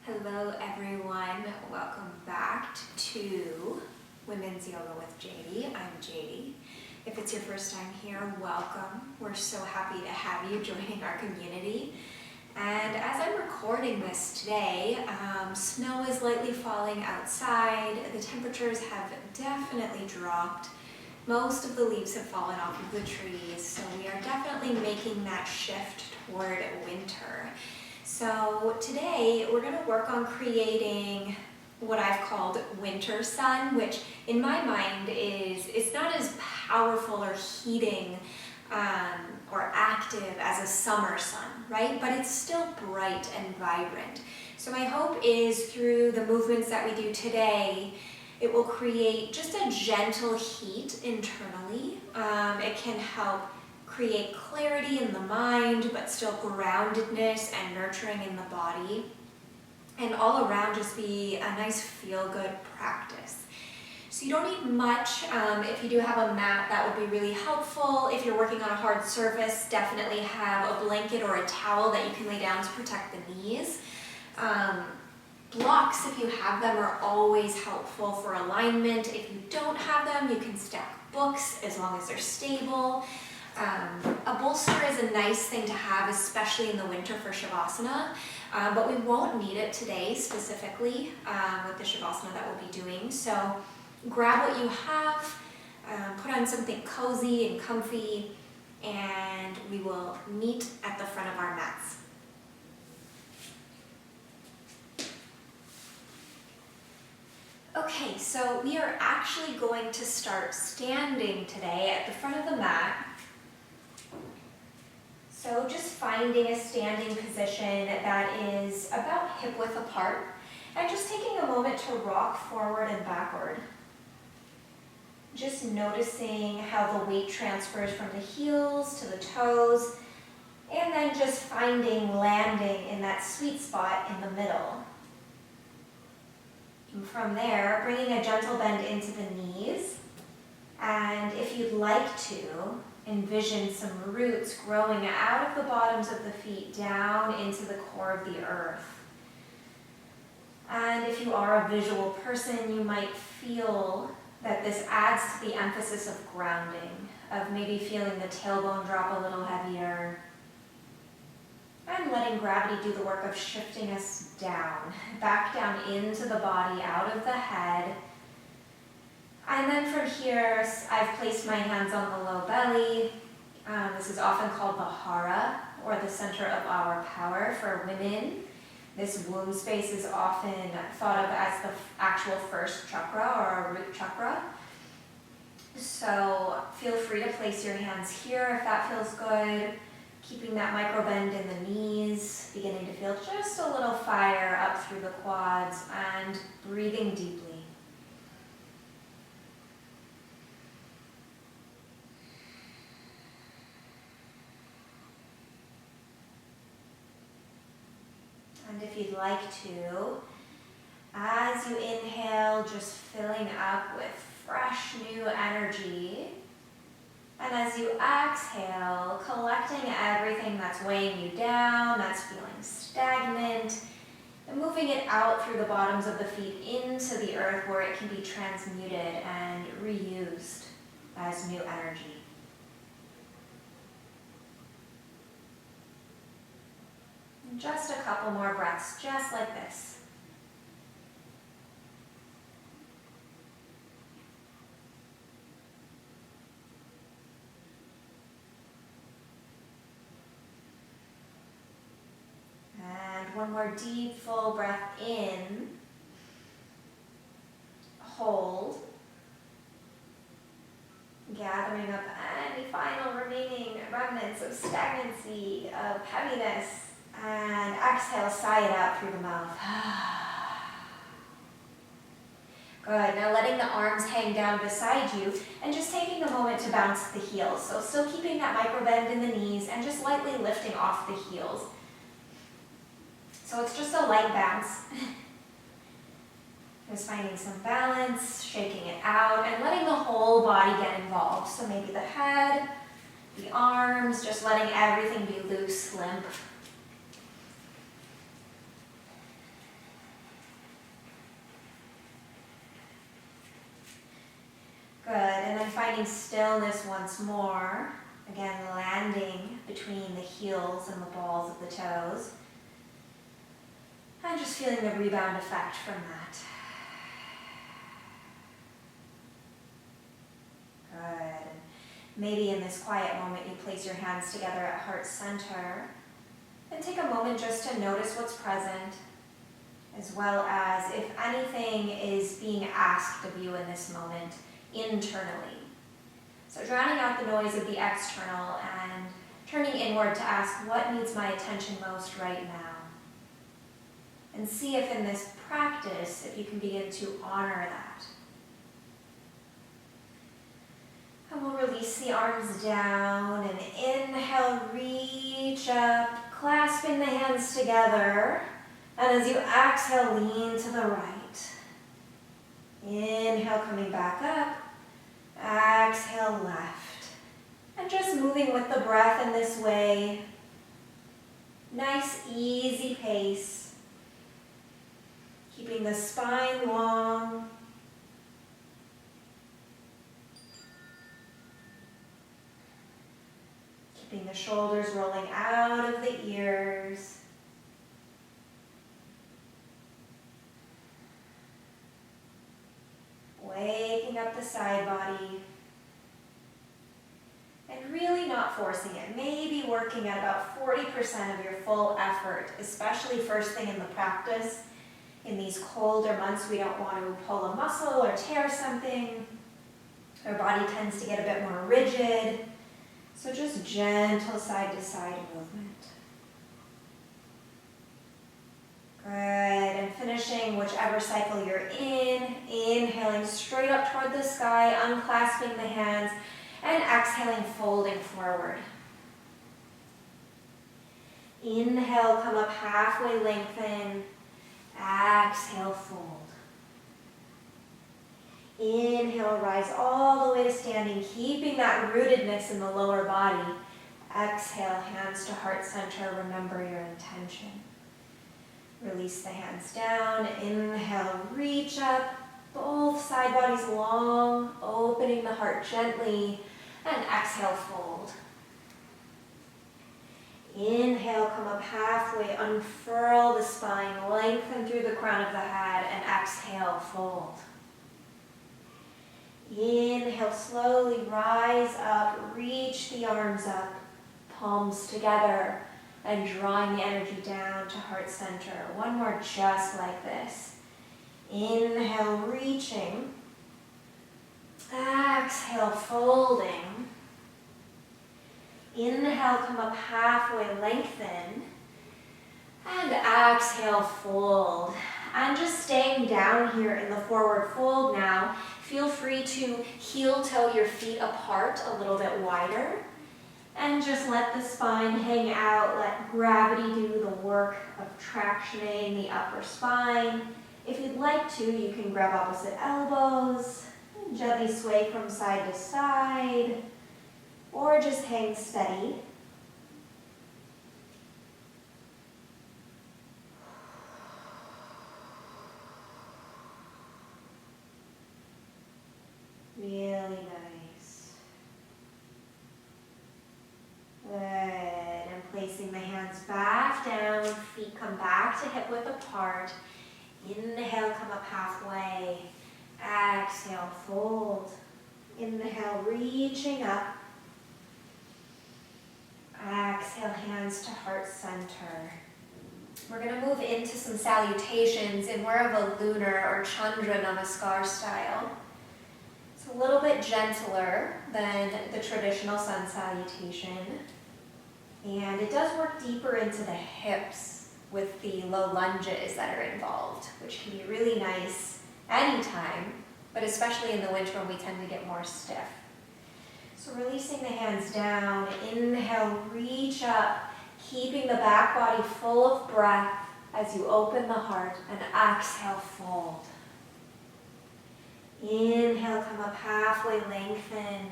Hello everyone, welcome back to Women's Yoga with JD. I'm JD. If it's your first time here, welcome. We're so happy to have you joining our community. And as I'm recording this today, snow is lightly falling outside. The temperatures have definitely dropped. Most of the leaves have fallen off of the trees, so we are definitely making that shift toward winter. So today we're going to work on creating what I've called winter sun, which in my mind it's not as powerful or heating or active as a summer sun, right? But it's still bright and vibrant. So my hope is through the movements that we do today, it will create just a gentle heat internally. It can help create clarity in the mind, but still groundedness and nurturing in the body. And all around just be a nice feel-good practice. So you don't need much. If you do have a mat, that would be really helpful. If you're working on a hard surface, definitely have a blanket or a towel that you can lay down to protect the knees. Blocks, if you have them, are always helpful for alignment. If you don't have them, you can stack books as long as they're stable. A bolster is a nice thing to have, especially in the winter for Shavasana, but we won't need it today specifically with the Shavasana that we'll be doing. So grab what you have, put on something cozy and comfy, and we will meet at the front of our mats. Okay, so we are actually going to start standing today at the front of the mat. So just finding a standing position that is about hip width apart and just taking a moment to rock forward and backward. Just noticing how the weight transfers from the heels to the toes, and then just finding landing in that sweet spot in the middle. And from there, bringing a gentle bend into the knees, and if you'd like to, envision some roots growing out of the bottoms of the feet down into the core of the earth. And if you are a visual person, you might feel that this adds to the emphasis of grounding, of maybe feeling the tailbone drop a little heavier, and letting gravity do the work of shifting us down, back down into the body, out of the head. And then from here, I've placed my hands on the low belly. This is often called the hara, or the center of our power for women. This womb space is often thought of as the actual first chakra, or a root chakra. So feel free to place your hands here if that feels good. Keeping that micro bend in the knees, beginning to feel just a little fire up through the quads, and breathing deeply. And if you'd like to, as you inhale, just filling up with fresh new energy. And as you exhale, collecting everything that's weighing you down, that's feeling stagnant, and moving it out through the bottoms of the feet into the earth where it can be transmuted and reused as new energy. And just a couple more breaths, just like this. One more deep, full breath in. Hold. Gathering up any final remaining remnants of stagnancy, of heaviness. And exhale, sigh it out through the mouth. Good. Now letting the arms hang down beside you and just taking a moment to bounce the heels. So still keeping that micro bend in the knees and just lightly lifting off the heels. So it's just a light bounce. Just finding some balance, shaking it out, and letting the whole body get involved. So maybe the head, the arms, just letting everything be loose, limp. And then finding stillness once more. Again, landing between the heels and the balls of the toes. And just feeling the rebound effect from that. Good. Maybe in this quiet moment you place your hands together at heart center and take a moment just to notice what's present, as well as if anything is being asked of you in this moment internally. So drowning out the noise of the external and turning inward to ask what needs my attention most right now. And see if in this practice, if you can begin to honor that. And we'll release the arms down and inhale, reach up, clasping the hands together. And as you exhale, lean to the right. Inhale, coming back up. Exhale, left. And just moving with the breath in this way. Nice, easy pace. Keeping the spine long. Keeping the shoulders rolling out of the ears. Waking up the side body. And really not forcing it. Maybe working at about 40% of your full effort, especially first thing in the practice. In these colder months, we don't want to pull a muscle or tear something. Our body tends to get a bit more rigid. So just gentle side-to-side movement. Good, and finishing whichever cycle you're in, inhaling straight up toward the sky, unclasping the hands, and exhaling, folding forward. Inhale, come up halfway, lengthen. Exhale, fold. Inhale, rise all the way to standing, keeping that rootedness in the lower body. Exhale, hands to heart center, remember your intention. Release the hands down, inhale, reach up, both side bodies long, opening the heart gently, and exhale, fold. Inhale, come up halfway, unfurl the spine, lengthen through the crown of the head, and exhale, fold. Inhale, slowly rise up, reach the arms up, palms together, and drawing the energy down to heart center. One more just like this. Inhale, reaching. Exhale, folding. Inhale, come up halfway, lengthen. And exhale, fold. And just staying down here in the forward fold now. Feel free to heel toe your feet apart a little bit wider. And just let the spine hang out. Let gravity do the work of tractioning the upper spine. If you'd like to, you can grab opposite elbows. And gently sway from side to side. Or just hang steady. Really nice. Good. And placing the hands back down, feet come back to hip width apart. Inhale, come up halfway. Exhale, fold. Inhale, reaching up. Exhale, hands to heart center. We're going to move into some salutations in more of a lunar or Chandra Namaskar style. It's a little bit gentler than the traditional sun salutation. And it does work deeper into the hips with the low lunges that are involved, which can be really nice anytime, but especially in the winter when we tend to get more stiff. So releasing the hands down, inhale, reach up, keeping the back body full of breath as you open the heart, and exhale, fold. Inhale, come up halfway, lengthen.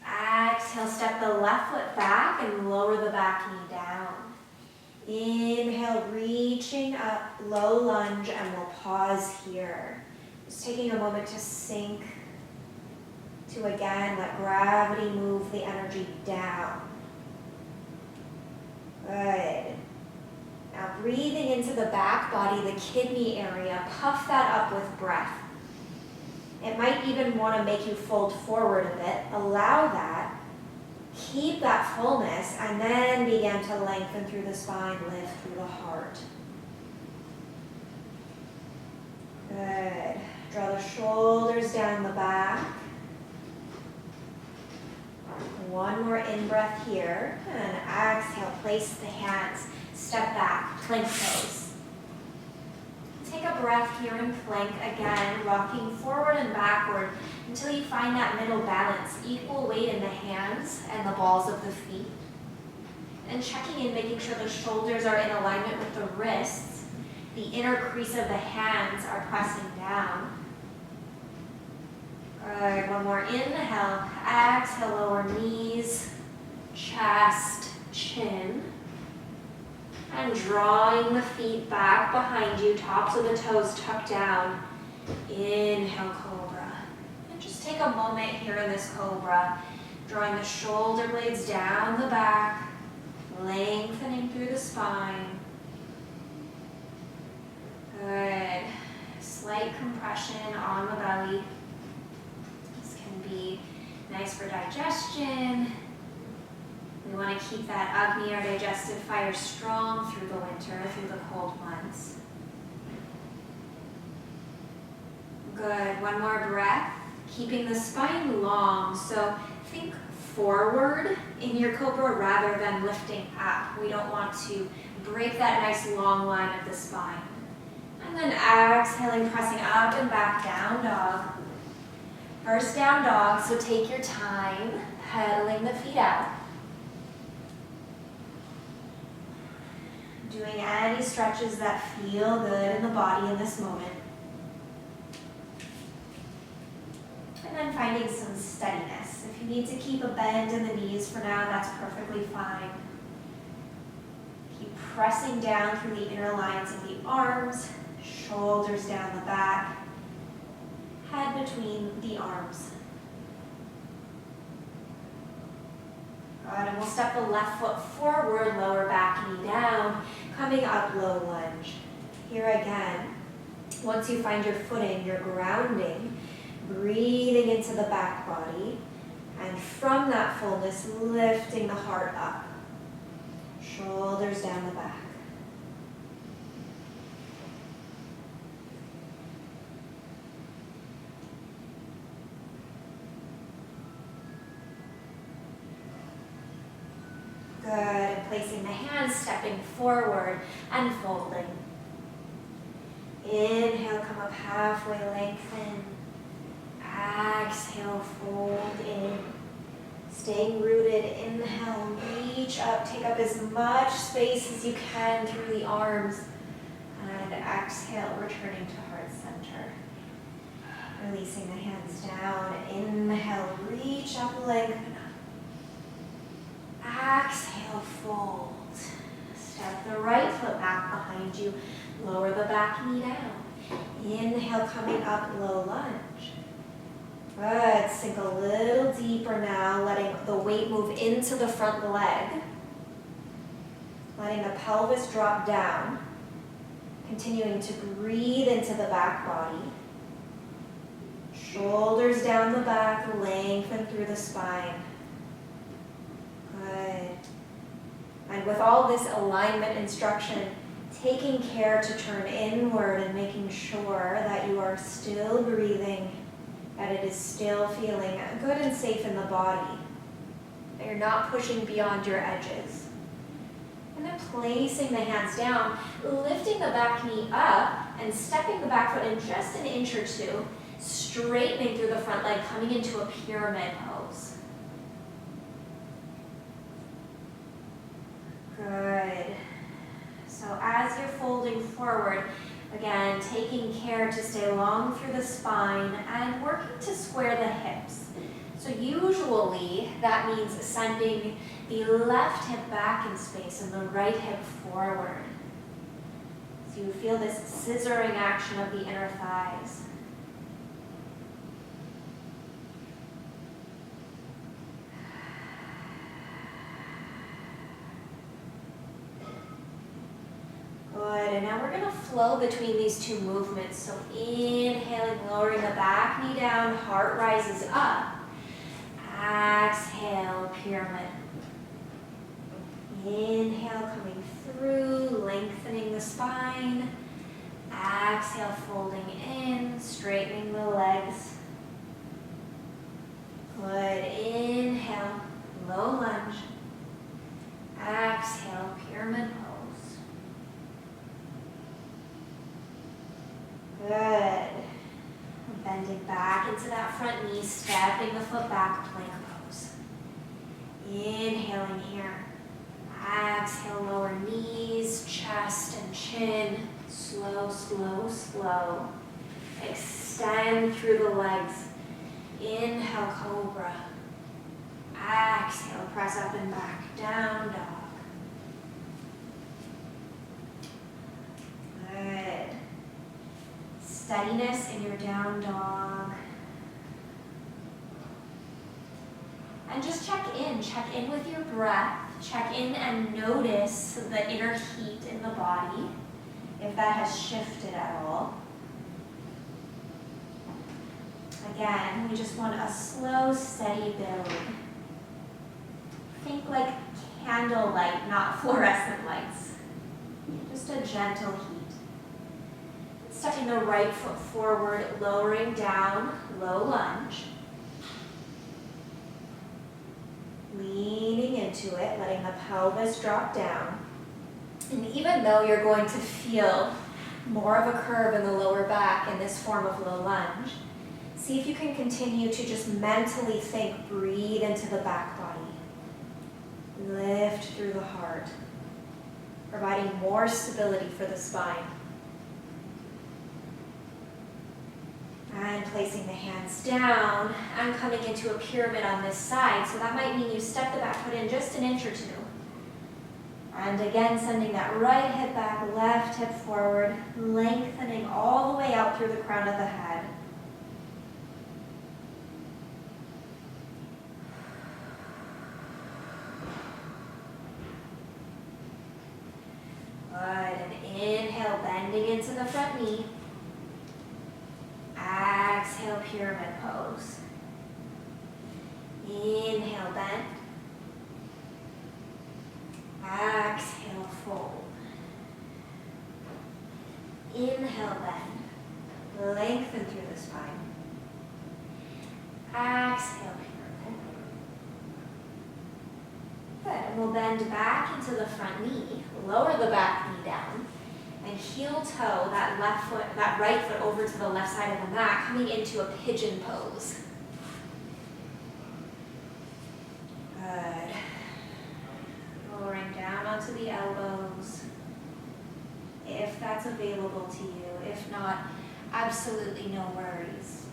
Exhale, step the left foot back and lower the back knee down. Inhale, reaching up, low lunge, and we'll pause here. Just taking a moment to sink, to again let gravity move the energy down. Good. Now breathing into the back body, the kidney area, puff that up with breath. It might even want to make you fold forward a bit. Allow that. Keep that fullness and then begin to lengthen through the spine, lift through the heart. Good. Draw the shoulders down the back. One more in-breath here. And exhale, place the hands. Step back, plank pose. Take a breath here in plank again, rocking forward and backward until you find that middle balance. Equal weight in the hands and the balls of the feet. And checking in, making sure the shoulders are in alignment with the wrists. The inner crease of the hands are pressing down. Good, one more inhale, exhale, lower knees, chest, chin. And drawing the feet back behind you, tops of the toes tucked down. Inhale, cobra. And just take a moment here in this cobra, drawing the shoulder blades down the back, lengthening through the spine. Good. Slight compression on the belly. This can be nice for digestion. We want to keep that Agni, our digestive fire, strong through the winter, through the cold months. Good. One more breath. Keeping the spine long. So think forward in your cobra rather than lifting up. We don't want to break that nice long line of the spine. And then exhaling, pressing up and back, down dog. First down dog, so take your time, pedaling the feet out. Doing any stretches that feel good in the body in this moment. And then finding some steadiness. If you need to keep a bend in the knees for now, that's perfectly fine. Keep pressing down through the inner lines of the arms, shoulders down the back, head between the arms. Good, and we'll step the left foot forward, lower back knee down, coming up low lunge. Here again, once you find your footing, you're grounding, breathing into the back body, and from that fullness, lifting the heart up. Shoulders down the back. Good, and placing the hands, stepping forward and folding. Inhale, come up halfway, lengthen. Exhale, fold in. Staying rooted, inhale, reach up, take up as much space as you can through the arms. And exhale, returning to heart center. Releasing the hands down. Inhale, reach up, lengthen. Exhale, fold. Step the right foot back behind you. Lower the back knee down. Inhale, coming up, low lunge. Good. Sink a little deeper now, letting the weight move into the front leg. Letting the pelvis drop down. Continuing to breathe into the back body. Shoulders down the back, lengthen through the spine. Good. And with all this alignment instruction, taking care to turn inward and making sure that you are still breathing, that it is still feeling good and safe in the body, that you're not pushing beyond your edges. And then placing the hands down, lifting the back knee up and stepping the back foot in just an inch or two, straightening through the front leg, coming into a pyramid pose. Good. So as you're folding forward, again, taking care to stay long through the spine and working to square the hips. So usually that means sending the left hip back in space and the right hip forward. So you feel this scissoring action of the inner thighs. gonna flow between these two movements. So inhaling, lowering the back knee down, heart rises up. Exhale, pyramid. Inhale, coming through, lengthening the spine. Exhale, folding in, straightening the legs. Good. Inhale, low lunge. Exhale, pyramid pose. Good. Bending back into that front knee, stepping the foot back, plank pose. Inhaling here. Exhale, lower knees, chest and chin. Slow, slow, slow. Extend through the legs. Inhale, cobra. Exhale, press up and back, down dog. Good. Steadiness in your down dog. And just check in with your breath. Check in and notice the inner heat in the body, if that has shifted at all. Again, we just want a slow, steady build. Think like candlelight, not fluorescent lights. Just a gentle heat. Stepping the right foot forward, lowering down, low lunge. Leaning into it, letting the pelvis drop down. And even though you're going to feel more of a curve in the lower back in this form of low lunge, see if you can continue to just mentally think, breathe into the back body. Lift through the heart, providing more stability for the spine. And placing the hands down and coming into a pyramid on this side. So that might mean you step the back foot in just an inch or two. And again, sending that right hip back, left hip forward, lengthening all the way out through the crown of the head. Good, and inhale, bending into the front knee. Exhale, pyramid pose. Inhale, bend. Exhale, fold. Inhale, bend. Lengthen through the spine. Exhale, pyramid. Good, and we'll bend back into the front knee. Lower the back knee down. And heel toe that right foot over to the left side of the mat, coming into a pigeon pose. Good. Lowering down onto the elbows, if that's available to you. If not, absolutely no worries.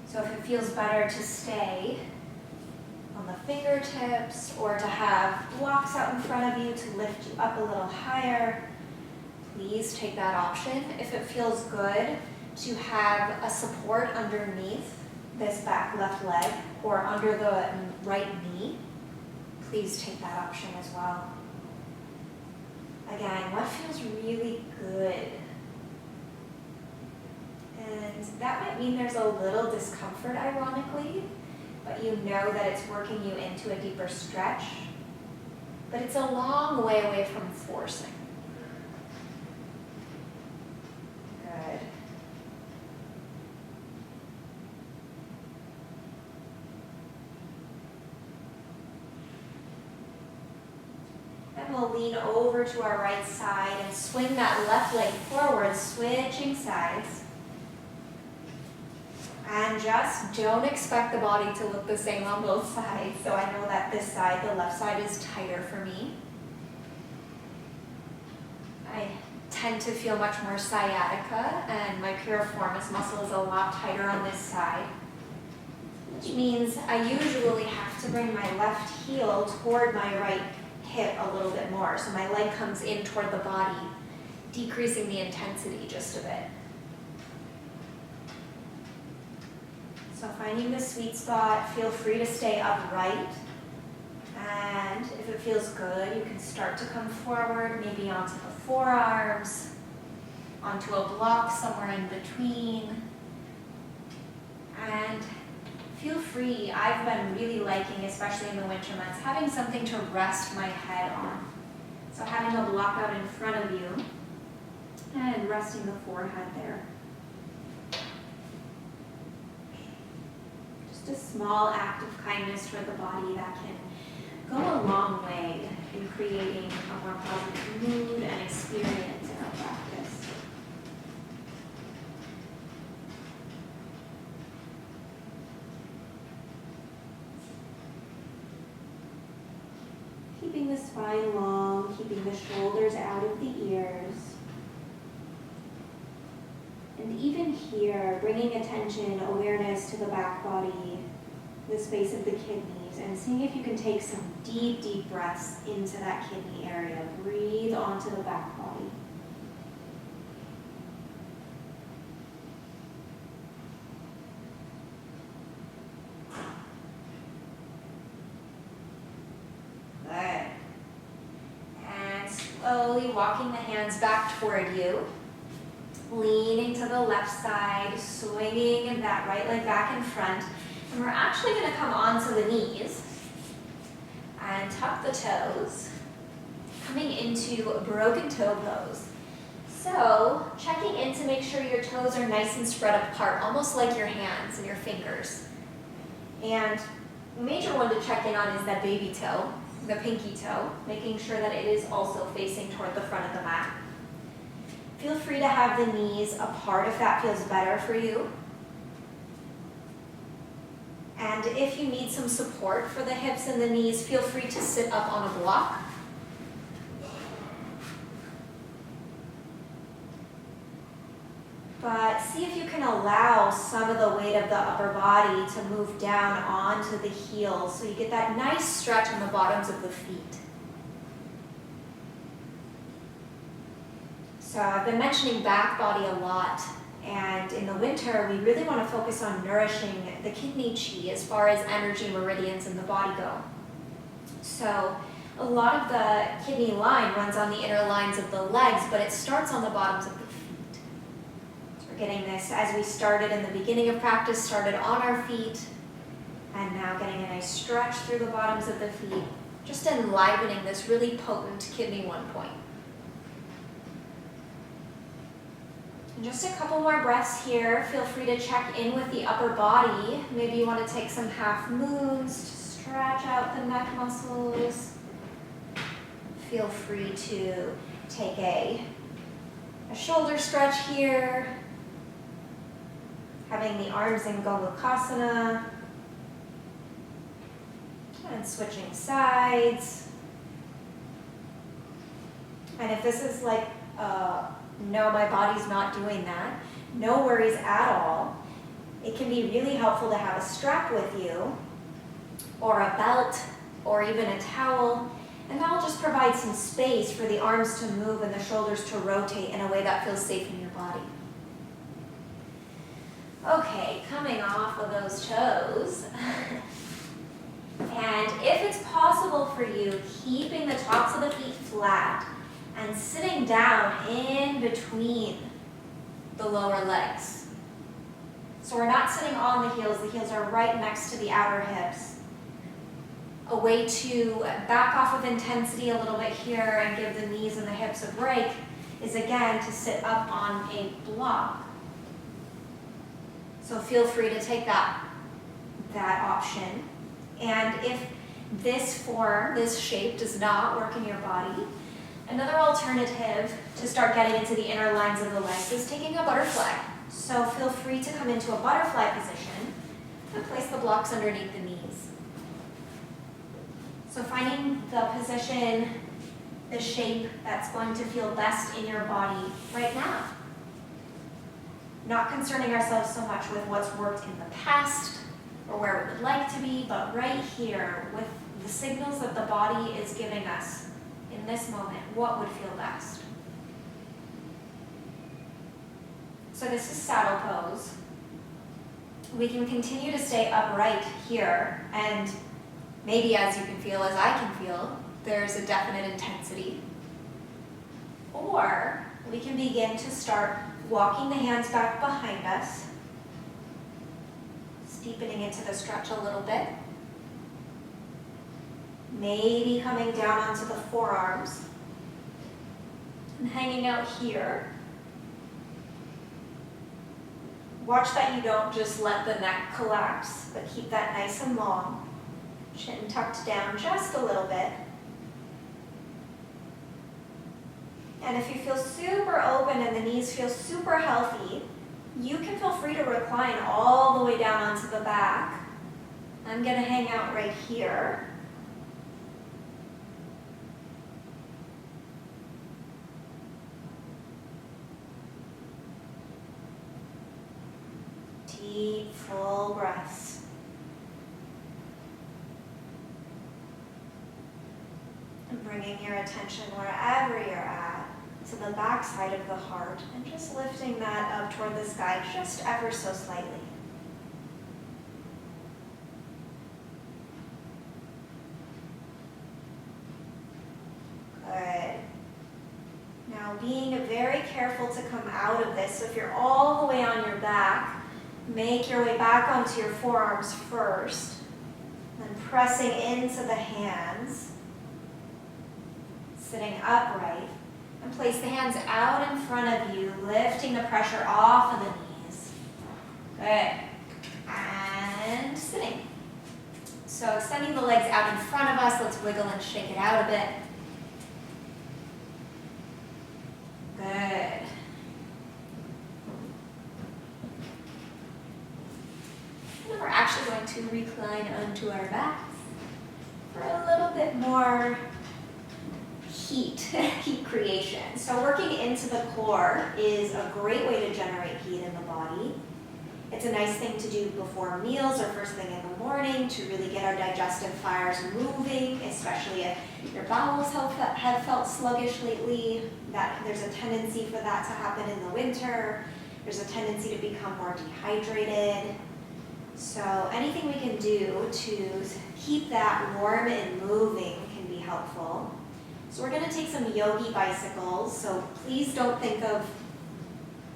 So if it feels better to stay on the fingertips or to have blocks out in front of you to lift you up a little higher, please take that option. If it feels good to have a support underneath this back left leg or under the right knee, please take that option as well. Again, what feels really good? And that might mean there's a little discomfort, ironically, but you know that it's working you into a deeper stretch. But it's a long way away from forcing. Good. And we'll lean over to our right side and swing that left leg forward, switching sides. And just don't expect the body to look the same on both sides. So I know that this side, the left side, is tighter for me. I tend to feel much more sciatica, and my piriformis muscle is a lot tighter on this side, which means I usually have to bring my left heel toward my right hip a little bit more. So my leg comes in toward the body, decreasing the intensity just a bit. So finding the sweet spot, feel free to stay upright. And if it feels good, you can start to come forward, maybe onto the forearms onto a block somewhere in between. And feel free, I've been really liking, especially in the winter months, having something to rest my head on. So having a block out in front of you and resting the forehead there. Just a small act of kindness toward the body that can go a long way in creating a more positive mood and experience in our practice. Keeping the spine long, keeping the shoulders out of the ears. And even here, bringing attention, awareness to the back body, the space of the kidneys, and seeing if you can take some deep, deep breaths into that kidney area. Breathe onto the back body. Good. And slowly walking the hands back toward you. Leaning to the left side, swinging that right leg back in front. And we're actually going to come onto the knees and tuck the toes, coming into a broken toe pose. So checking in to make sure your toes are nice and spread apart, almost like your hands and your fingers. And the major one to check in on is that baby toe, the pinky toe, making sure that it is also facing toward the front of the mat. Feel free to have the knees apart if that feels better for you. And if you need some support for the hips and the knees, feel free to sit up on a block. But see if you can allow some of the weight of the upper body to move down onto the heels so you get that nice stretch on the bottoms of the feet. So I've been mentioning back body a lot, and in the winter we really want to focus on nourishing the kidney chi as far as energy meridians in the body go. So a lot of the kidney line runs on the inner lines of the legs, but it starts on the bottoms of the feet. So we're getting this as we started in the beginning of practice, started on our feet, and now getting a nice stretch through the bottoms of the feet, just enlivening this really potent kidney one point. Just a couple more breaths here. Feel free to check in with the upper body. Maybe you want to take some half moons to stretch out the neck muscles. Feel free to take a shoulder stretch here. Having the arms in Gobukasana. And switching sides. And if this is like no, my body's not doing that, no worries at all. It can be really helpful to have a strap with you, or a belt, or even a towel, and that will just provide some space for the arms to move and the shoulders to rotate in a way that feels safe in your body. Okay, coming off of those toes. And if it's possible for you, keeping the tops of the feet flat, and sitting down in between the lower legs. So we're not sitting on the heels are right next to the outer hips. A way to back off of intensity a little bit here and give the knees and the hips a break is again to sit up on a block. So feel free to take that option. And if this form, this shape does not work in your body, another alternative to start getting into the inner lines of the legs is taking a butterfly. So feel free to come into a butterfly position and place the blocks underneath the knees. So finding the position, the shape that's going to feel best in your body right now. Not concerning ourselves so much with what's worked in the past or where we would like to be, but right here with the signals that the body is giving us in this moment, what would feel best? So this is saddle pose. We can continue to stay upright here, and maybe as you can feel, as I can feel, there's a definite intensity. Or we can begin to start walking the hands back behind us, deepening into the stretch a little bit. Maybe coming down onto the forearms and hanging out here. Watch that you don't just let the neck collapse, but keep that nice and long. Chin tucked down just a little bit. And if you feel super open and the knees feel super healthy, you can feel free to recline all the way down onto the back. I'm going to hang out right here. Deep, full breaths. And bringing your attention wherever you're at to the back side of the heart and just lifting that up toward the sky just ever so slightly. Good. Now being very careful to come out of this. So if you're all the way on your back, make your way back onto your forearms first, then pressing into the hands, sitting upright, and place the hands out in front of you, lifting the pressure off of the knees. Good. And sitting. So extending the legs out in front of us, let's wiggle and shake it out a bit. Good. And we're actually going to recline onto our backs for a little bit more heat creation. So working into the core is a great way to generate heat in the body. It's a nice thing to do before meals or first thing in the morning to really get our digestive fires moving, especially if your bowels have felt sluggish lately. That there's a tendency for that to happen in the winter. There's a tendency to become more dehydrated. So anything we can do to keep that warm and moving can be helpful. So we're going to take some yogi bicycles. So please don't think of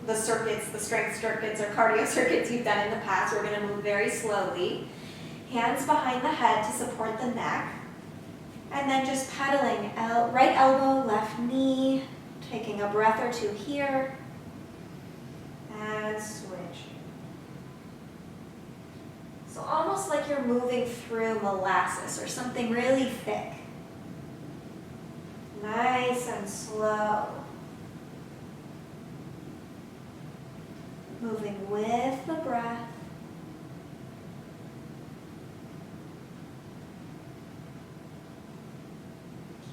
the circuits, the strength circuits or cardio circuits you've done in the past. We're going to move very slowly. Hands behind the head to support the neck. And then just pedaling out, right elbow, left knee, taking a breath or two here. And switch. So almost like you're moving through molasses or something really thick. Nice and slow. Moving with the breath.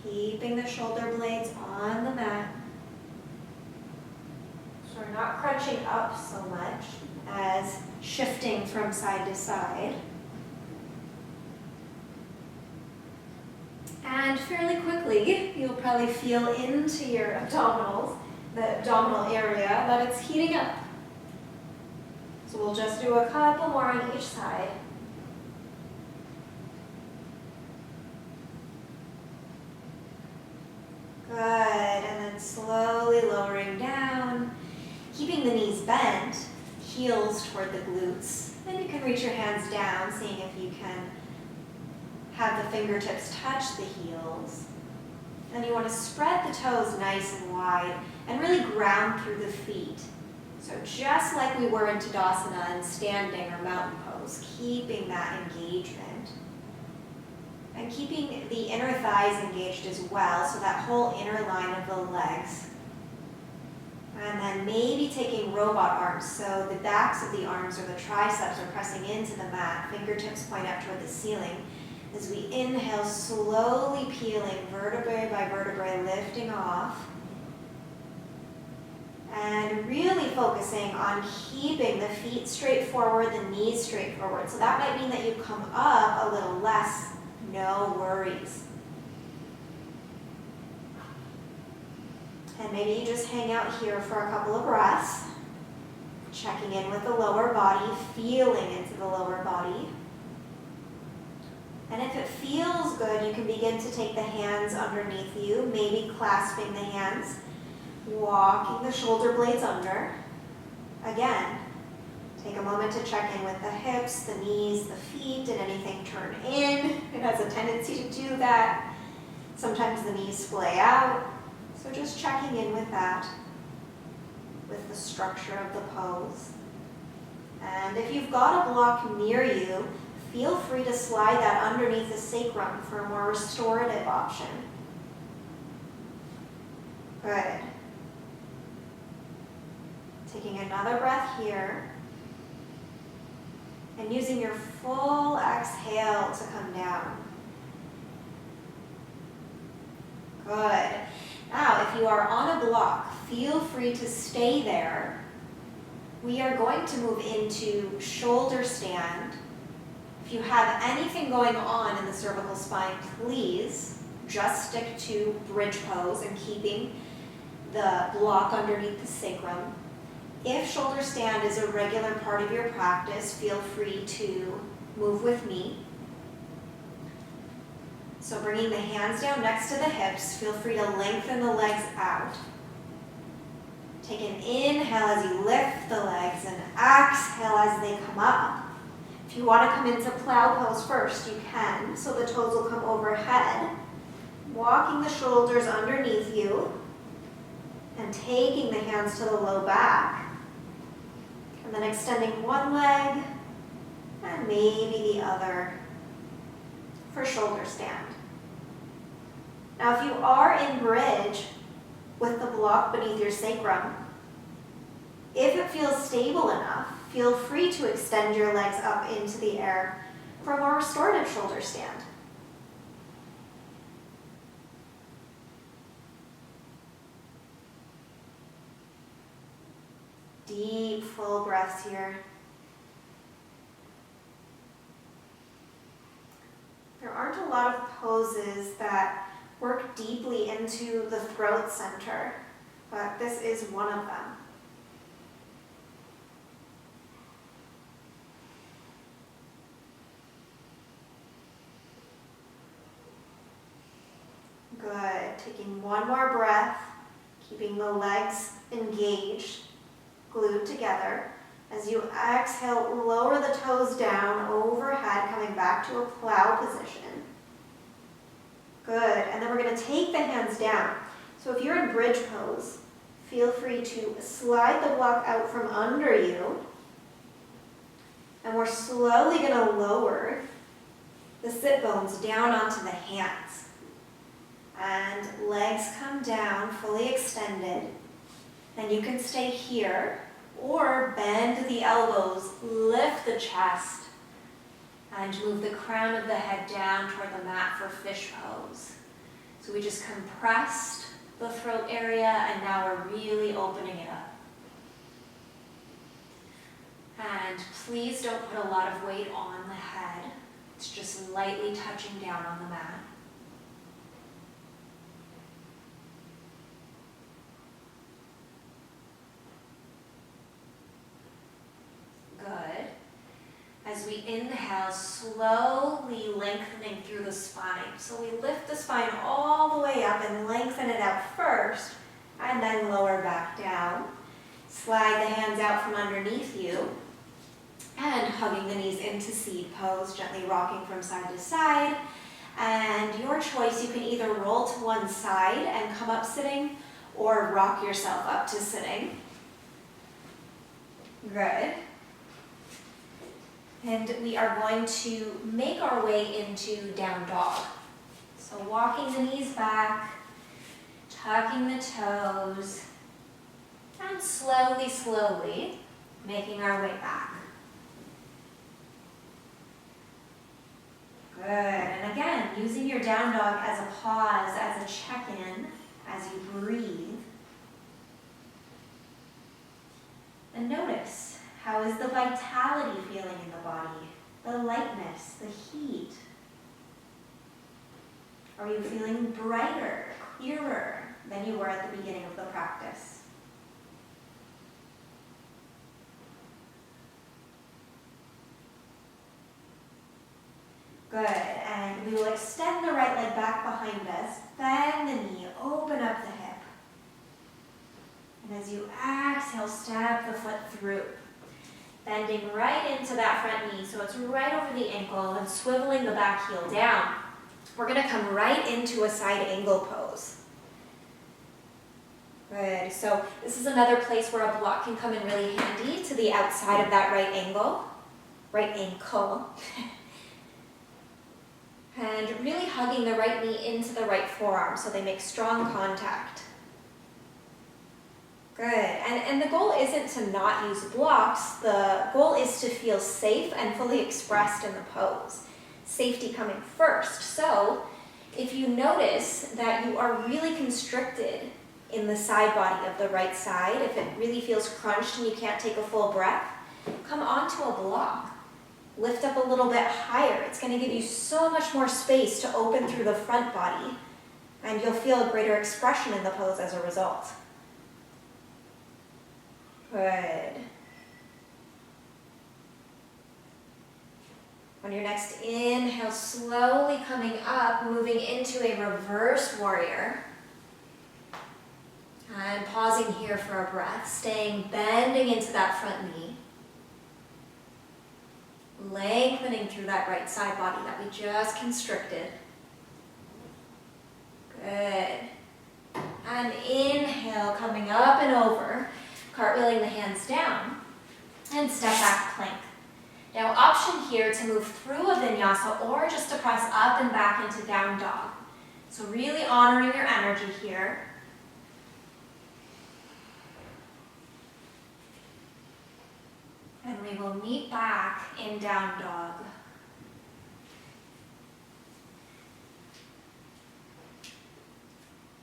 Keeping the shoulder blades on the mat. So we're not crunching up so much as shifting from side to side. And fairly quickly, you'll probably feel into your abdominals, the abdominal area, that it's heating up. So we'll just do a couple more on each side. Good, and then slowly lowering down, keeping the knees bent, heels toward the glutes. Then you can reach your hands down, seeing if you can have the fingertips touch the heels. Then you want to spread the toes nice and wide and really ground through the feet. So just like we were in Tadasana and standing or mountain pose, keeping that engagement. And keeping the inner thighs engaged as well, so that whole inner line of the legs. And then maybe taking robot arms, so the backs of the arms or the triceps are pressing into the mat, fingertips point up toward the ceiling. As we inhale, slowly peeling vertebrae by vertebrae, lifting off. And really focusing on keeping the feet straight forward, the knees straight forward. So that might mean that you come up a little less, no worries. And maybe you just hang out here for a couple of breaths, checking in with the lower body, feeling into the lower body. And if it feels good, you can begin to take the hands underneath you, maybe clasping the hands. Walking the shoulder blades under. Again, take a moment to check in with the hips, the knees, the feet. Did anything turn in? It has a tendency to do that. Sometimes the knees splay out. So just checking in with that, with the structure of the pose. And if you've got a block near you, feel free to slide that underneath the sacrum for a more restorative option. Good. Taking another breath here. And using your full exhale to come down. Good. Now, if you are on a block, feel free to stay there. We are going to move into shoulder stand. If you have anything going on in the cervical spine, please just stick to bridge pose and keeping the block underneath the sacrum. If shoulder stand is a regular part of your practice, feel free to move with me. So bringing the hands down next to the hips, feel free to lengthen the legs out. Take an inhale as you lift the legs and exhale as they come up. If you want to come into plow pose first, you can, so the toes will come overhead. Walking the shoulders underneath you and taking the hands to the low back. And then extending one leg and maybe the other for shoulder stand. Now if you are in bridge with the block beneath your sacrum, if it feels stable enough, feel free to extend your legs up into the air for a more restorative shoulder stand. Deep, full breaths here. There aren't a lot of poses that work deeply into the throat center, but this is one of them. Good. Taking one more breath, keeping the legs engaged, glued together. As you exhale, lower the toes down overhead, coming back to a plow position. Good. And then we're going to take the hands down. So if you're in bridge pose, feel free to slide the block out from under you. And we're slowly going to lower the sit bones down onto the hands. And legs come down, fully extended. Then you can stay here or bend the elbows, lift the chest, and move the crown of the head down toward the mat for fish pose. So we just compressed the throat area and now we're really opening it up. And please don't put a lot of weight on the head. It's just lightly touching down on the mat. Good. As we inhale, slowly lengthening through the spine. So we lift the spine all the way up and lengthen it out first, and then lower back down. Slide the hands out from underneath you, and hugging the knees into seed pose, gently rocking from side to side. And your choice, you can either roll to one side and come up sitting, or rock yourself up to sitting. Good. And we are going to make our way into down dog. So walking the knees back, tucking the toes, and slowly, slowly making our way back. Good. And again, using your down dog as a pause, as a check-in, as you breathe. And notice, how is the vitality feeling in the body? The lightness, the heat? Are you feeling brighter, clearer than you were at the beginning of the practice? Good, and we will extend the right leg back behind us, bend the knee, open up the hip. And as you exhale, step the foot through. Bending right into that front knee, so it's right over the ankle, and swiveling the back heel down. We're going to come right into a side angle pose. Good. So this is another place where a block can come in really handy to the outside of that right ankle. Right ankle. And really hugging the right knee into the right forearm so they make strong contact. Good. And the goal isn't to not use blocks. The goal is to feel safe and fully expressed in the pose. Safety coming first. So if you notice that you are really constricted in the side body of the right side, if it really feels crunched and you can't take a full breath, come onto a block. Lift up a little bit higher. It's going to give you so much more space to open through the front body, and you'll feel a greater expression in the pose as a result. Good. On your next inhale, slowly coming up, moving into a reverse warrior. And pausing here for a breath, staying bending into that front knee. Lengthening through that right side body that we just constricted. Good. And inhale, coming up and over, cartwheeling the hands down, and step back plank. Now option here to move through a vinyasa or just to press up and back into down dog. So really honoring your energy here. And we will meet back in down dog.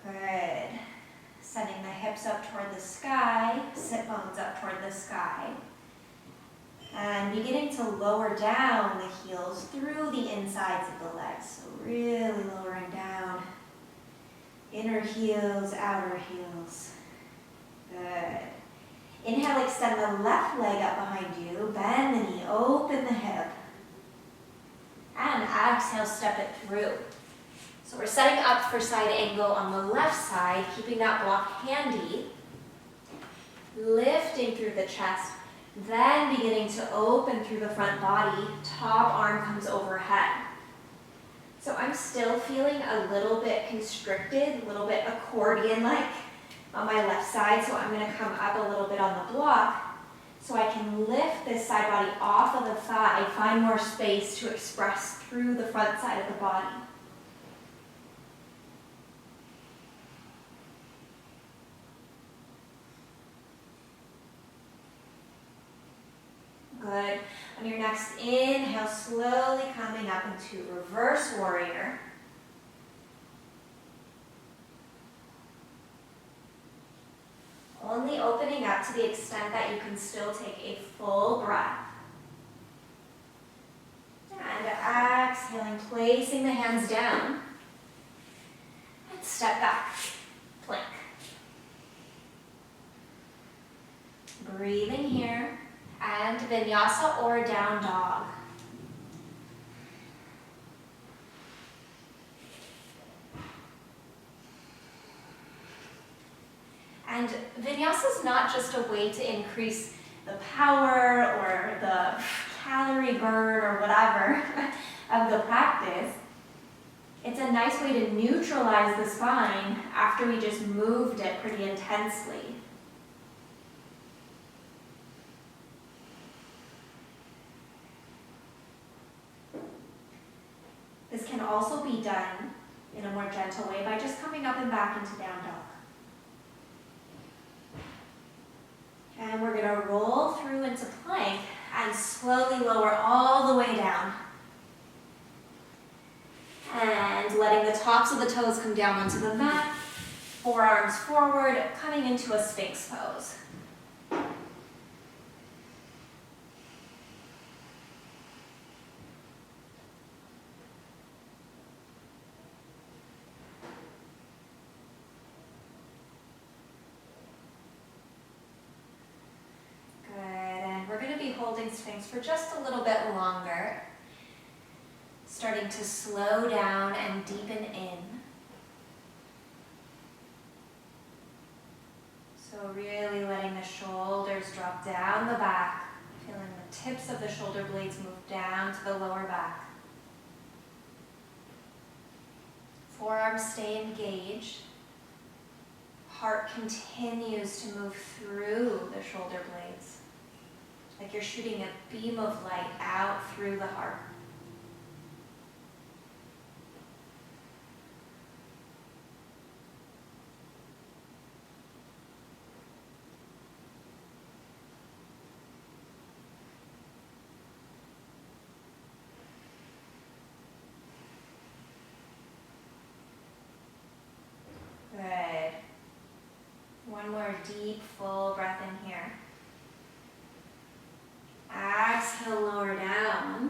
Good. Sending the hips up toward the sky, sit bones up toward the sky. And beginning to lower down the heels through the insides of the legs. So really lowering down. Inner heels, outer heels. Good. Inhale, extend the left leg up behind you. Bend the knee, open the hip. And exhale, step it through. So we're setting up for side angle on the left side, keeping that block handy. Lifting through the chest. Then beginning to open through the front body, top arm comes overhead. So I'm still feeling a little bit constricted, a little bit accordion-like on my left side, so I'm going to come up a little bit on the block so I can lift this side body off of the thigh, find more space to express through the front side of the body. Good. On your next inhale, slowly coming up into reverse warrior. Only opening up to the extent that you can still take a full breath. And exhaling, placing the hands down. And step back, plank. Breathing here. And vinyasa or down dog. And vinyasa is not just a way to increase the power or the calorie burn or whatever of the practice. It's a nice way to neutralize the spine after we just moved it pretty intensely. This can also be done in a more gentle way by just coming up and back into down dog. And we're going to roll through into plank and slowly lower all the way down. And letting the tops of the toes come down onto the mat, forearms forward, coming into a Sphinx pose. Holding Sphinx for just a little bit longer, starting to slow down and deepen in. So really letting the shoulders drop down the back, feeling the tips of the shoulder blades move down to the lower back. Forearms stay engaged. Heart continues to move through the shoulder blades, like you're shooting a beam of light out through the heart. Good. One more deep, full breath in here. Exhale, lower down.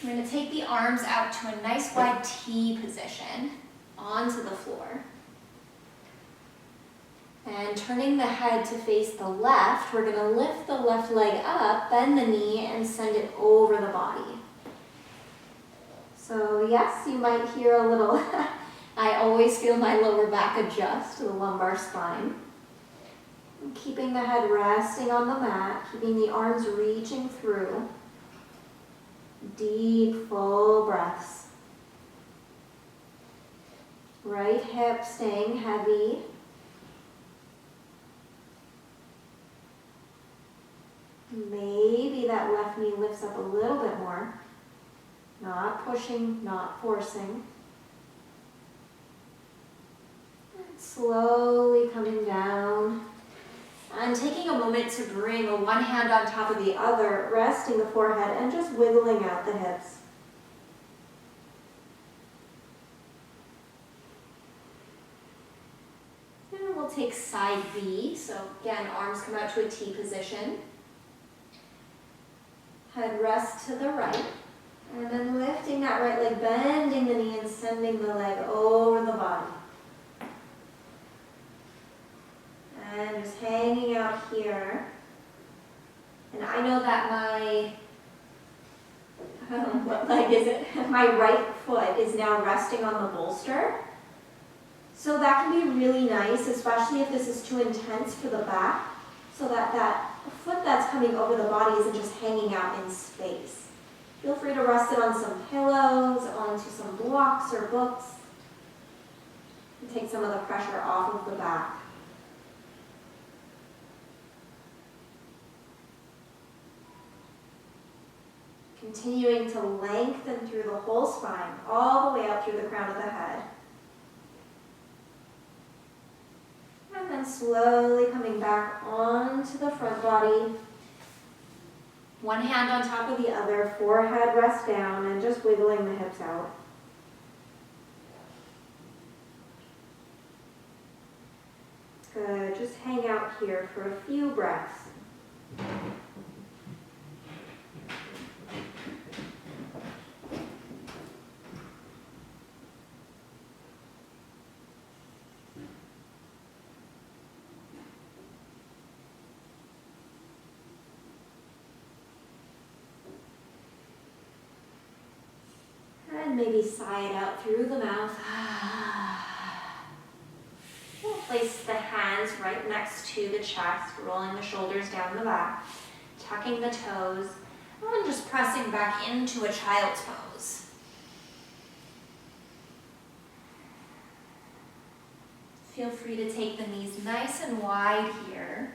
I'm going to take the arms out to a nice wide T position onto the floor. And turning the head to face the left, we're going to lift the left leg up, bend the knee, and send it over the body. So yes, you might hear a little... I always feel my lower back adjust to the lumbar spine. I'm keeping the head resting on the mat, keeping the arms reaching through. Deep, full breaths. Right hip staying heavy. Maybe that left knee lifts up a little bit more. Not pushing, not forcing. Slowly coming down and taking a moment to bring one hand on top of the other, resting the forehead and just wiggling out the hips. And we'll take side B. So again, arms come out to a T position. Head rests to the right. And then lifting that right leg, bending the knee and sending the leg over the body. And just hanging out here. And I know that what leg is it? My right foot is now resting on the bolster. So that can be really nice, especially if this is too intense for the back, so that that foot that's coming over the body isn't just hanging out in space. Feel free to rest it on some pillows, onto some blocks or books, and take some of the pressure off of the back. Continuing to lengthen through the whole spine, all the way up through the crown of the head. And then slowly coming back onto the front body. One hand on top of the other, forehead rests down, and just wiggling the hips out. Good, just hang out here for a few breaths. And maybe sigh it out through the mouth. We'll place the hands right next to the chest, rolling the shoulders down the back, tucking the toes, and just pressing back into a child's pose. Feel free to take the knees nice and wide here.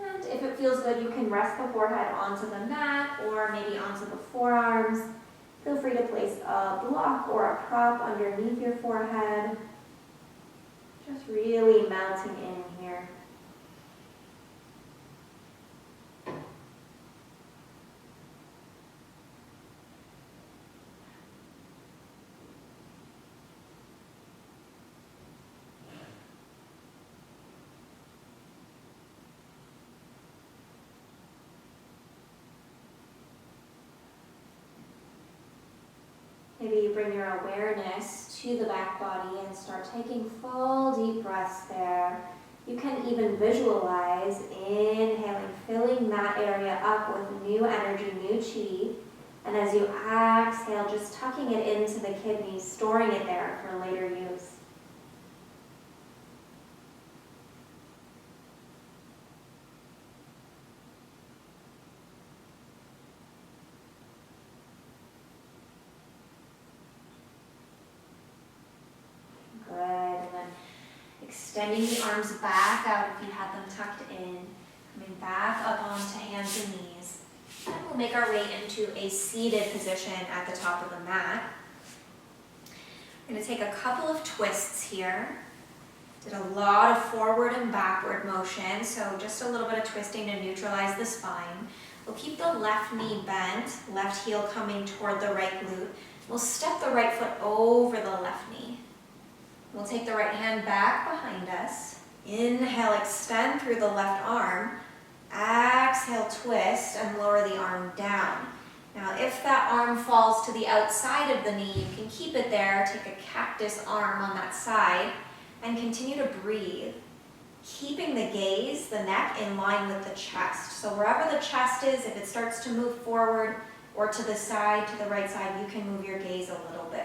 And if it feels good, you can rest the forehead onto the mat or maybe onto the forearms. Feel free to place a block or a prop underneath your forehead. Just really melting in here. Maybe you bring your awareness to the back body and start taking full deep breaths there. You can even visualize inhaling, filling that area up with new energy, new chi. And as you exhale, just tucking it into the kidneys, storing it there for later use. Extending the arms back out if you had them tucked in. Coming back up onto hands and knees. And we'll make our way into a seated position at the top of the mat. We're going to take a couple of twists here. Did a lot of forward and backward motion, so just a little bit of twisting to neutralize the spine. We'll keep the left knee bent, left heel coming toward the right glute. We'll step the right foot over the left knee. We'll take the right hand back behind us. Inhale, extend through the left arm. Exhale, twist and lower the arm down. Now, if that arm falls to the outside of the knee, you can keep it there. Take a cactus arm on that side and continue to breathe. Keeping the gaze, the neck in line with the chest. So wherever the chest is, if it starts to move forward or to the side, to the right side, you can move your gaze a little bit.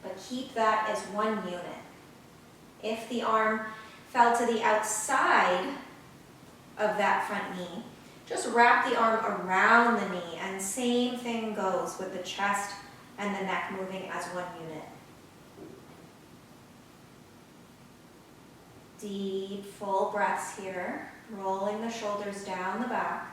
But keep that as one unit. If the arm fell to the outside of that front knee, just wrap the arm around the knee, and same thing goes with the chest and the neck moving as one unit. Deep, full breaths here, rolling the shoulders down the back.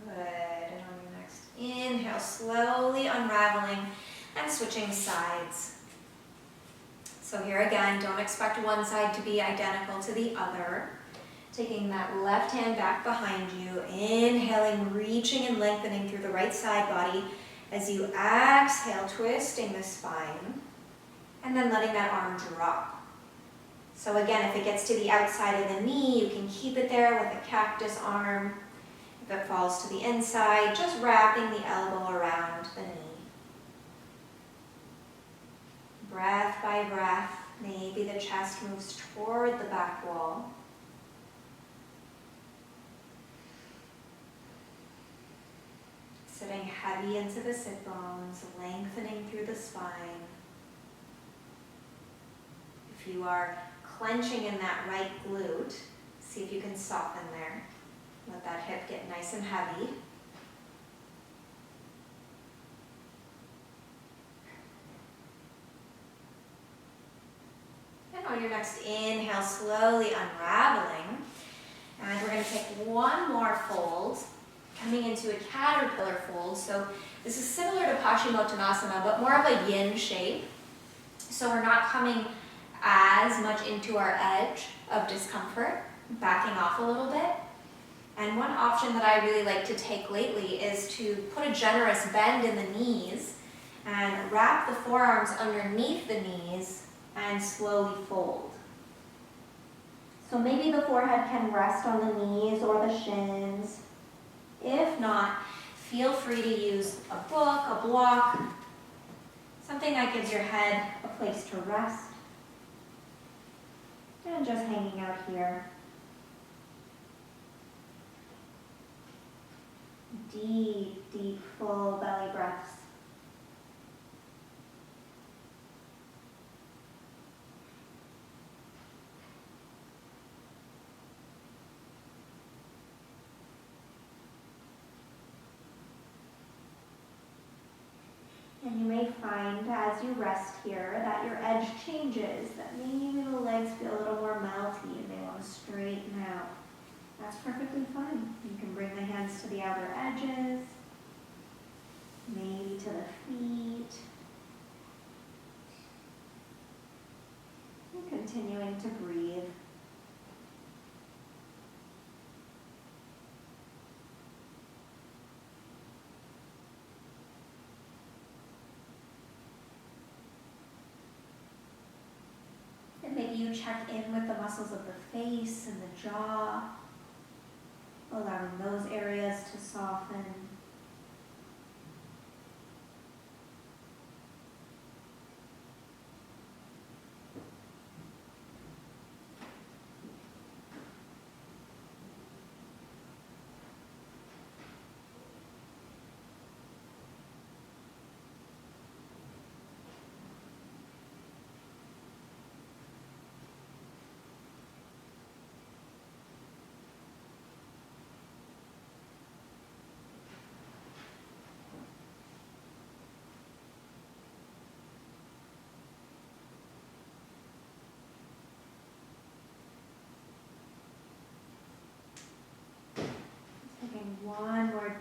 Good, and on your next inhale, slowly unraveling and switching sides. So here again, don't expect one side to be identical to the other. Taking that left hand back behind you, inhaling, reaching and lengthening through the right side body as you exhale, twisting the spine, and then letting that arm drop. So again, if it gets to the outside of the knee, you can keep it there with a cactus arm. If it falls to the inside, just wrapping the elbow around the knee. Breath by breath, maybe the chest moves toward the back wall. Sitting heavy into the sit bones, lengthening through the spine. If you are clenching in that right glute, see if you can soften there. Let that hip get nice and heavy. And on your next inhale, slowly unraveling. And we're going to take one more fold, coming into a caterpillar fold. So this is similar to Paschimottanasana, but more of a yin shape. So we're not coming as much into our edge of discomfort, backing off a little bit. And one option that I really like to take lately is to put a generous bend in the knees and wrap the forearms underneath the knees and slowly fold. So maybe the forehead can rest on the knees or the shins. If not, feel free to use a book, a block, something that gives your head a place to rest. And just hanging out here. Deep, deep, full belly breaths. And you may find as you rest here that your edge changes, that maybe the legs feel a little more melty and they want to straighten out. That's perfectly fine. You can bring the hands to the outer edges, maybe to the feet. And continuing to breathe. And maybe you check in with the muscles of the face and the jaw, allowing those areas to soften.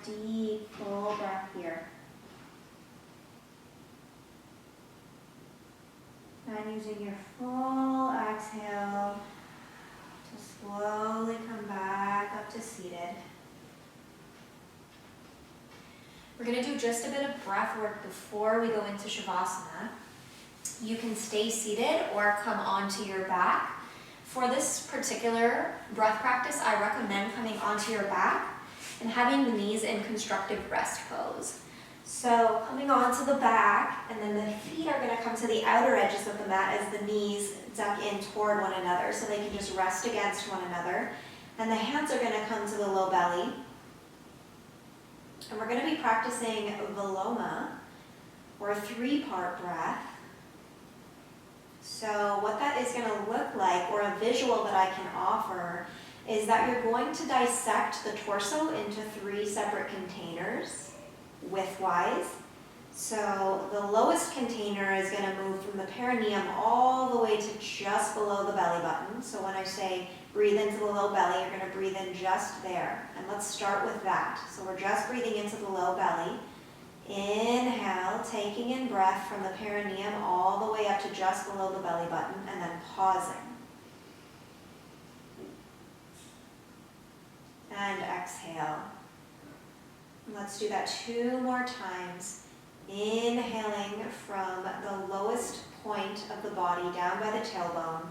deep, full breath here. And using your full exhale to slowly come back up to seated. We're going to do just a bit of breath work before we go into Shavasana. You can stay seated or come onto your back. For this particular breath practice, I recommend coming onto your back and having the knees in constructive rest pose. So coming onto the back, and then the feet are going to come to the outer edges of the mat as the knees duck in toward one another so they can just rest against one another. And the hands are going to come to the low belly. And we're going to be practicing Viloma, or a 3-part breath. So what that is going to look like, or a visual that I can offer, is that you're going to dissect the torso into 3 separate containers, widthwise. So the lowest container is going to move from the perineum all the way to just below the belly button. So when I say breathe into the low belly, you're going to breathe in just there. And let's start with that. So we're just breathing into the low belly. Inhale, taking in breath from the perineum all the way up to just below the belly button, and then pausing. And exhale. Let's do that 2 more times. Inhaling from the lowest point of the body down by the tailbone.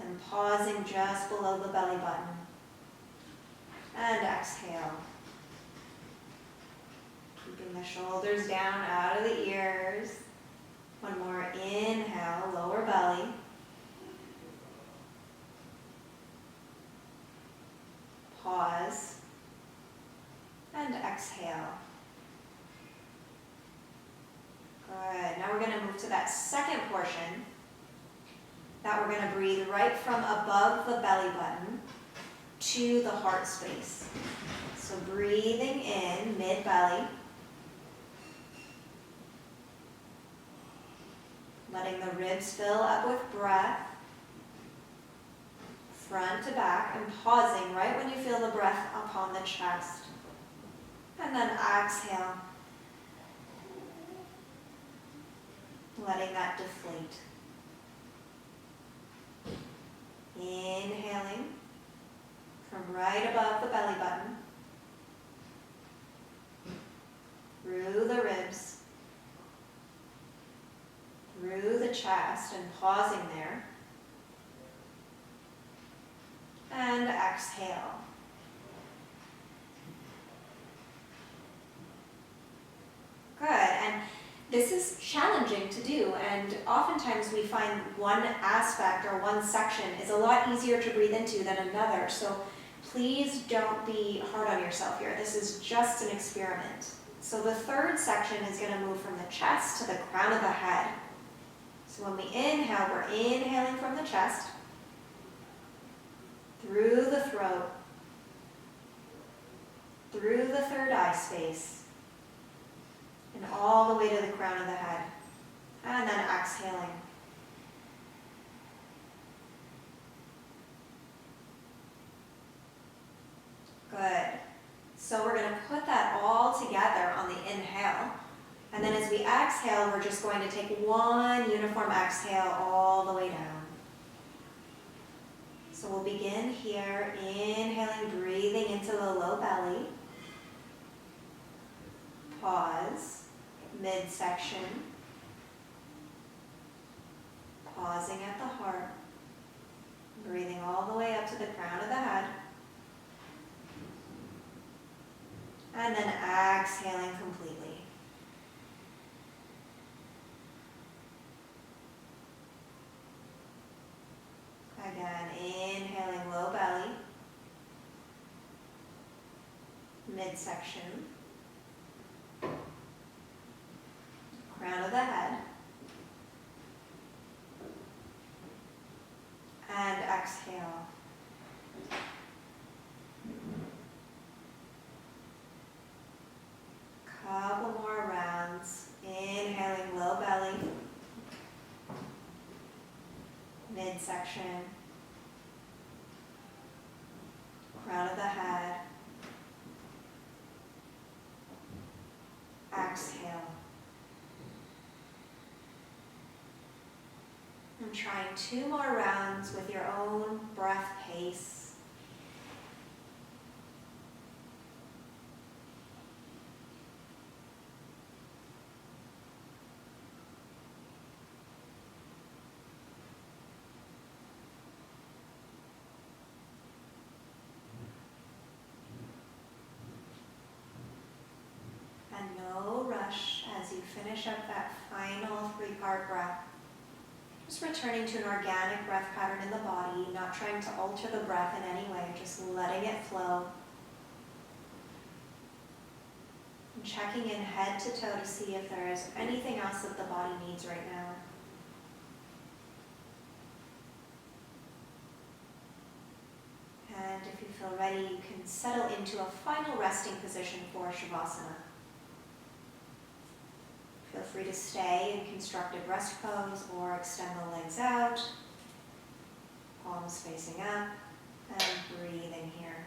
And pausing just below the belly button. And exhale. Keeping the shoulders down out of the ears. One more inhale, lower belly. Pause. And exhale. Good. Now we're going to move to that second portion. That we're going to breathe right from above the belly button to the heart space. So breathing in mid-belly. Letting the ribs fill up with breath. Front to back, and pausing right when you feel the breath upon the chest. And then exhale. Letting that deflate. Inhaling from right above the belly button, through the ribs, through the chest, and pausing there. And exhale. Good. And this is challenging to do, and oftentimes we find one aspect or one section is a lot easier to breathe into than another. So please don't be hard on yourself here. This is just an experiment. So the third section is going to move from the chest to the crown of the head. So when we inhale, we're inhaling from the chest, through the throat, through the third eye space, and all the way to the crown of the head. And then exhaling. Good. So we're going to put that all together on the inhale. And then as we exhale, we're just going to take one uniform exhale all the way down. So we'll begin here, inhaling, breathing into the low belly. Pause, midsection. Pausing at the heart. Breathing all the way up to the crown of the head. And then exhaling completely. Again, inhaling low belly, midsection, crown of the head, and exhale. Couple more rounds, inhaling low belly, midsection, crown of the head. Exhale. And trying 2 more rounds with your own breath pace. And no rush as you finish up that final 3-part breath. Just returning to an organic breath pattern in the body, not trying to alter the breath in any way, just letting it flow. And checking in head to toe to see if there is anything else that the body needs right now. And if you feel ready, you can settle into a final resting position for Shavasana. Feel free to stay in constructive rest pose or extend the legs out, palms facing up, and breathing here.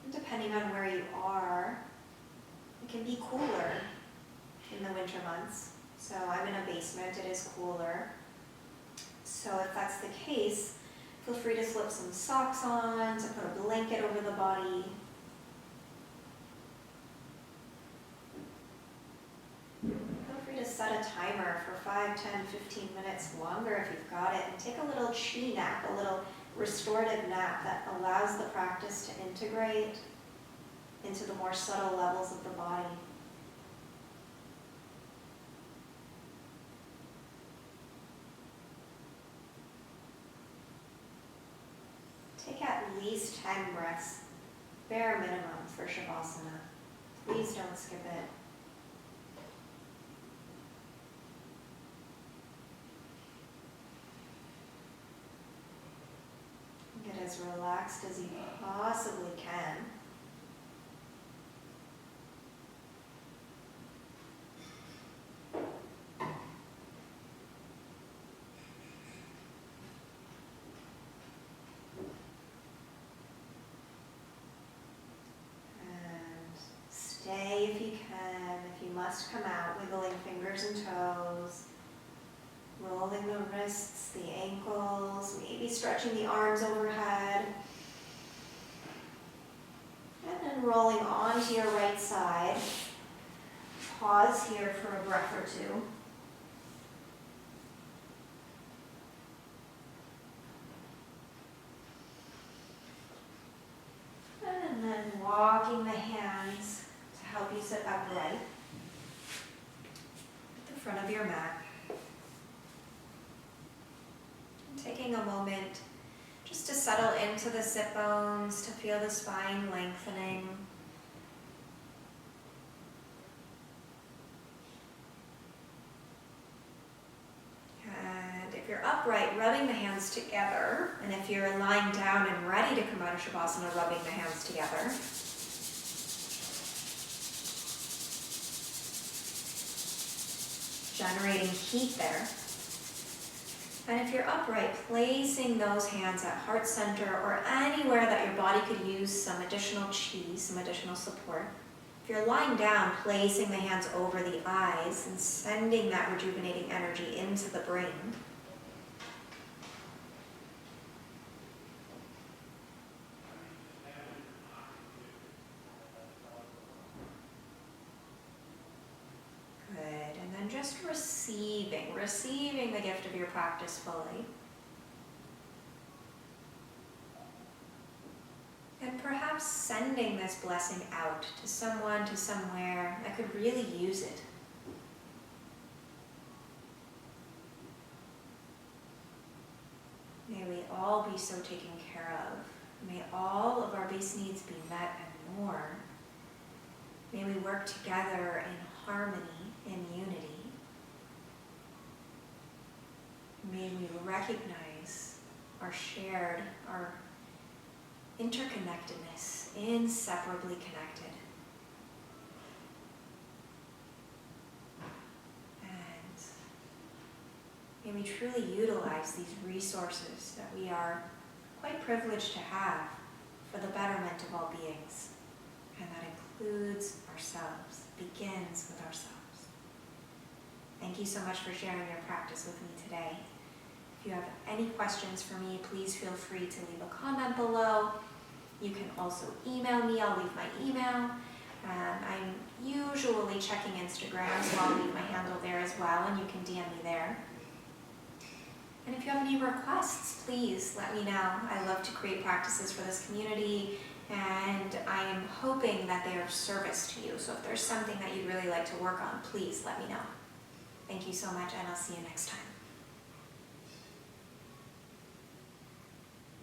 And depending on where you are, it can be cooler in the winter months. So I'm in a basement, it is cooler. So if that's the case, feel free to slip some socks on, to put a blanket over the body. Feel free to set a timer for 5, 10, 15 minutes longer if you've got it, and take a little chi nap, a little restorative nap that allows the practice to integrate into the more subtle levels of the body. Take at least 10 breaths, bare minimum for Shavasana. Please don't skip it. Get as relaxed as you possibly can. Stay if you can. If you must, come out, wiggling fingers and toes, rolling the wrists, the ankles, maybe stretching the arms overhead. And then rolling onto your right side. Pause here for a breath or two. And then walking the hands to help you sit upright at the front of your mat. And taking a moment just to settle into the sit bones, to feel the spine lengthening. And if you're upright, rubbing the hands together. And if you're lying down and ready to come out of Shavasana, rubbing the hands together. Generating heat there. And if you're upright, placing those hands at heart center or anywhere that your body could use some additional chi, some additional support. If you're lying down, placing the hands over the eyes and sending that rejuvenating energy into the brain. Just receiving the gift of your practice fully. And perhaps sending this blessing out to someone, to somewhere that could really use it. May we all be so taken care of. May all of our base needs be met and more. May we work together in harmony, in unity. May we recognize our shared, our interconnectedness, inseparably connected. And may may we truly utilize these resources that we are quite privileged to have for the betterment of all beings. And that includes ourselves, begins with ourselves. Thank you so much for sharing your practice with me today. If you have any questions for me, please feel free to leave a comment below. You can also email me. I'll leave my email. I'm usually checking Instagram, so I'll leave my handle there as well, and you can DM me there. And if you have any requests, please let me know. I love to create practices for this community, and I am hoping that they are of service to you. So if there's something that you'd really like to work on, please let me know. Thank you so much, and I'll see you next time.